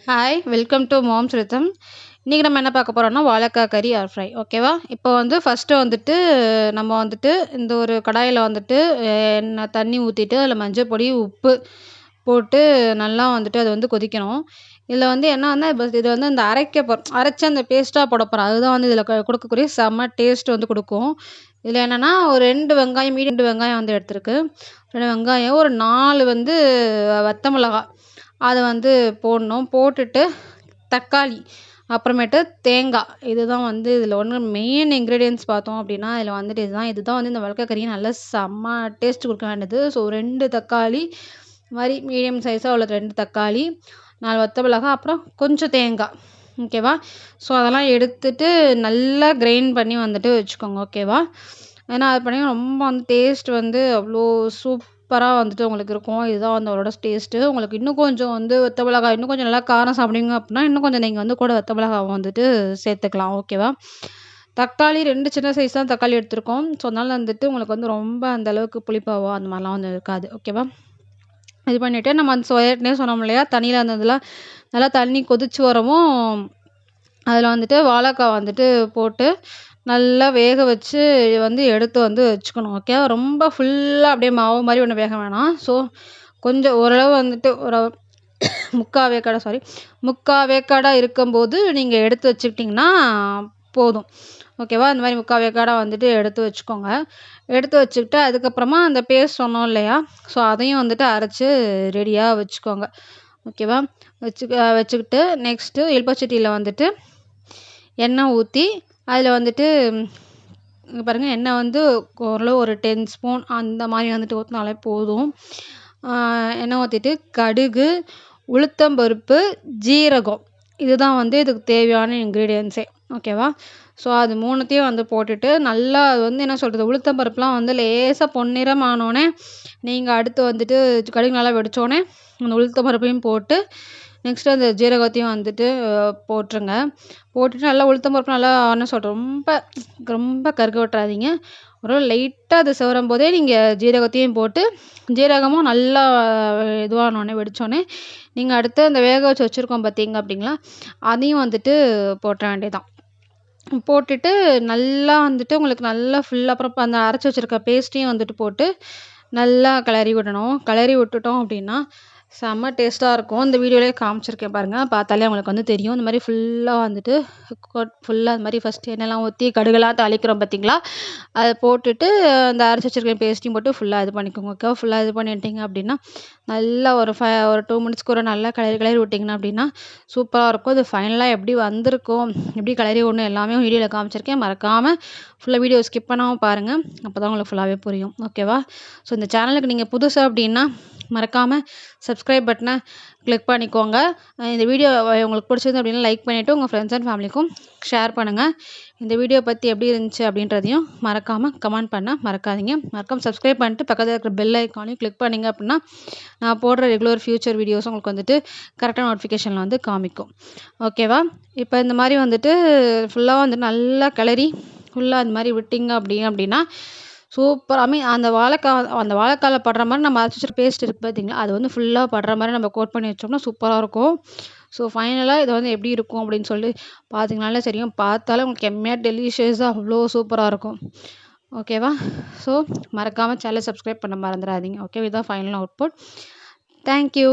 Hi welcome to moms rhythm. இன்றைக்கி நம்ம என்ன பார்க்க போகிறோம்னா வாழைக்காய் கறி ஆர் ஃப்ரை. ஓகேவா? இப்போ ஃபஸ்ட்டு நம்ம இந்த ஒரு கடாயில் எண்ணெய் தண்ணி ஊற்றிட்டு அதில் மஞ்சள் பொடி உப்பு போட்டு நல்லா அது கொதிக்கணும். இதில் என்னன்னா இப்போ இது இந்த அரைச்ச அந்த பேஸ்ட்டாக போட போகிறோம். அதுதான் இதில் கொடுக்கக்கூடிய செம்ம டேஸ்ட் கொடுக்கும். இதில் என்னென்னா ஒரு 2 வெங்காயம் மீடியம் 2 வெங்காயம் எடுத்துருக்கு. 2 வெங்காயம் ஒரு 4 வத்த மிளகாய் அதை போடணும். போட்டுட்டு தக்காளி அப்புறமேட்டு தேங்காய் இதுதான் இதில் மெயின் இன்க்ரீடியன்ட்ஸ் பார்த்தோம் அப்படின்னா இதில் இதுதான் இந்த வழுக்க கறியை நல்லா செம்ம டேஸ்ட் கொடுக்க வேண்டியது. ஸோ 2 தக்காளி மாதிரி மீடியம் சைஸாக உள்ள 2 தக்காளி 4 வத்த மிளகாய் அப்புறம் கொஞ்சம் தேங்காய். ஓகேவா? ஸோ அதெல்லாம் எடுத்துட்டு நல்லா கிரைண்ட் பண்ணி வச்சுக்கோங்க. ஓகேவா? ஏன்னா அது பண்ணி ரொம்ப டேஸ்ட் அவ்வளோ சூப்பராக உங்களுக்கு இருக்கும். இதுதான் அதோட டேஸ்ட்டு. உங்களுக்கு இன்னும் கொஞ்சம் வத்த மிளகாய் இன்னும் கொஞ்சம் நல்லா காரம் சாப்பிடுவீங்க அப்படின்னா இன்னும் கொஞ்சம் நீங்கள் கூட வத்த மிளகாவை சேர்த்துக்கலாம். ஓகேவா? தக்காளி 2 சின்ன சைஸ் தான் தக்காளி எடுத்திருக்கோம். ஸோ அதனால உங்களுக்கு ரொம்ப அந்த அளவுக்கு புளிப்பாவோ அந்த மாதிரிலாம் இருக்காது. ஓகேவா? இது பண்ணிவிட்டு நம்ம ஏற்கனவே சொன்னோம் இல்லையா, தண்ணியில் இதெல்லாம் நல்லா தண்ணி கொதிச்சு வரவும் அதில் வாழைக்காய் போட்டு நல்லா வேக வச்சு எடுத்து வச்சுக்கணும். ஓகே? ரொம்ப ஃபுல்லாக அப்படியே மாவு மாதிரி ஒன்றும் வேக வேணாம். ஸோ கொஞ்சம் ஓரளவு ஒரு முக்கால் வேக்காடாக இருக்கும்போது நீங்கள் எடுத்து வச்சுக்கிட்டிங்கன்னா போதும். ஓகேவா? அந்த மாதிரி முக்கால் வேக்காடாக எடுத்து வச்சுக்கோங்க. எடுத்து வச்சுக்கிட்டு அதுக்கப்புறமா அந்த பேஸ்ட் சொன்னோம் இல்லையா, ஸோ அதையும் அரைச்சி ரெடியாக வச்சுக்கோங்க. ஓகேவா? வச்சுக்கிட்டு நெக்ஸ்ட்டு இல்பச்சட்டியில் எண்ணெய் ஊற்றி அதில் பாருங்கள், எண்ணெய் ஓரளவு ஒரு 10 ஸ்பூன் அந்த மாதிரி ஊற்றினாலே போதும். எண்ணெய் ஊற்றிட்டு கடுகு, உளுத்தம்பருப்பு, ஜீரகம் இதுதான் இதுக்கு தேவையான இன்க்ரீடியன்ஸே. ஓகேவா? ஸோ அது 3த்தையும் போட்டுட்டு நல்லா என்ன சொல்கிறது, உளுத்தம்பருப்புலாம் லேசாக பொன்னிறம் ஆனோடனே நீங்கள் அடுத்து கடுகு நல்லா வெடித்தோடனே அந்த உளுத்தம்பருப்பையும் போட்டு நெக்ஸ்ட்டு அந்த ஜீரகத்தையும் போட்டுருங்க. போட்டுட்டு நல்லா உளுத்தம்பருப்பு நல்லா என்ன சொல்கிறது, ரொம்ப கருக விட்டுறாதீங்க. ஒரு லைட்டாக அது சிவரும் போதே நீங்கள் ஜீரகத்தையும் போட்டு ஜீரகமும் நல்லா இதுவானோடனே வெடித்தோடனே நீங்கள் அடுத்து அந்த வேக வச்சு வச்சுருக்கோம் பார்த்தீங்க அப்படிங்களா, அதையும் போட்டுற வேண்டியதான். போட்டுட்டு நல்லா உங்களுக்கு நல்லா ஃபுல்லாக அப்புறம் அந்த அரைச்சி வச்சுருக்க பேஸ்ட்டையும் போட்டு நல்லா கிளறி விடணும். கிளறி விட்டுட்டோம் அப்படின்னா செம்ம டேஸ்ட்டாக இருக்கும். இந்த வீடியோலேயே காமிச்சிருக்கேன் பாருங்கள், பார்த்தாலே உங்களுக்கு தெரியும். இந்த மாதிரி ஃபுல்லாக ஃபுல்லாக அது மாதிரி ஃபஸ்ட்டு எண்ணெய்லாம் ஊற்றி கடுகெல்லாம் தாளிக்கிறோம் பார்த்தீங்களா, அதை போட்டுட்டு அந்த அரைச்சி வச்சுருக்க பேஸ்ட்டையும் போட்டு ஃபுல்லாக இது பண்ணிக்கோங்க. ஓகே? ஃபுல்லாக இது பண்ணிட்டீங்க அப்படின்னா நல்லா ஒரு 2 மினிட்ஸ்க்கு ஒரு நல்லா கிளறி விட்டிங்கன்னா அப்படின்னா சூப்பராக இருக்கும். இது ஃபைனலாக எப்படி வந்திருக்கும், எப்படி கிளறி விடணும் எல்லாமே வீடியோவில் காமிச்சிருக்கேன். மறக்காமல் ஃபுல்லாக வீடியோ ஸ்கிப் பண்ணாமல் பாருங்கள், அப்போ தான் உங்களுக்கு ஃபுல்லாகவே புரியும். ஓகேவா? ஸோ இந்த சேனலுக்கு நீங்கள் புதுசு அப்படின்னா மறக்காமல் சப்ஸ்கிரைப் பட்டனை கிளிக் பண்ணிக்கோங்க. இந்த வீடியோ உங்களுக்கு பிடிச்சிருந்து அப்படின்னா லைக் பண்ணிவிட்டு உங்கள் ஃப்ரெண்ட்ஸ் அண்ட் ஃபேமிலிக்கும் ஷேர் பண்ணுங்கள். இந்த வீடியோ பற்றி எப்படி இருந்துச்சு அப்படின்றதையும் மறக்காமல் கமெண்ட் பண்ண மறக்காதீங்க. மறக்காமல் சப்ஸ்கிரைப் பண்ணிட்டு பக்கத்தில் இருக்கிற பெல் ஐக்கானையும் கிளிக் பண்ணிங்க அப்படின்னா நான் போடுற ரெகுலர் ஃபியூச்சர் வீடியோஸ் உங்களுக்கு கரெக்டாக நோட்டிஃபிகேஷனில் காமிக்கும். ஓகேவா? இப்போ இந்த மாதிரி ஃபுல்லாக நல்லா கிளறி ஃபுல்லாக அந்த மாதிரி விட்டிங்க அப்படின்னா சூப்பர். அந்த வாழைக்காயில் படுற மாதிரி நம்ம அரைச்சி வச்ச பேஸ்ட் இருக்குது பார்த்தீங்களா, அது ஃபுல்லாக படுற மாதிரி நம்ம கோட் பண்ணி வச்சோம்னா சூப்பராக இருக்கும். ஸோ ஃபைனலாக இது எப்படி இருக்கும் அப்படின்னு சொல்லி பார்த்தீங்கனாலே தெரியும். பார்த்தாலே உங்களுக்கு எம்மையாக டெலிஷியஸாக அவ்வளோ சூப்பராக இருக்கும். ஓகேவா? ஸோ மறக்காமல் சேனலை சப்ஸ்கிரைப் பண்ண மறந்துடாதீங்க. ஓகே? இதுதான் ஃபைனல் அவுட்புட். தேங்க்யூ.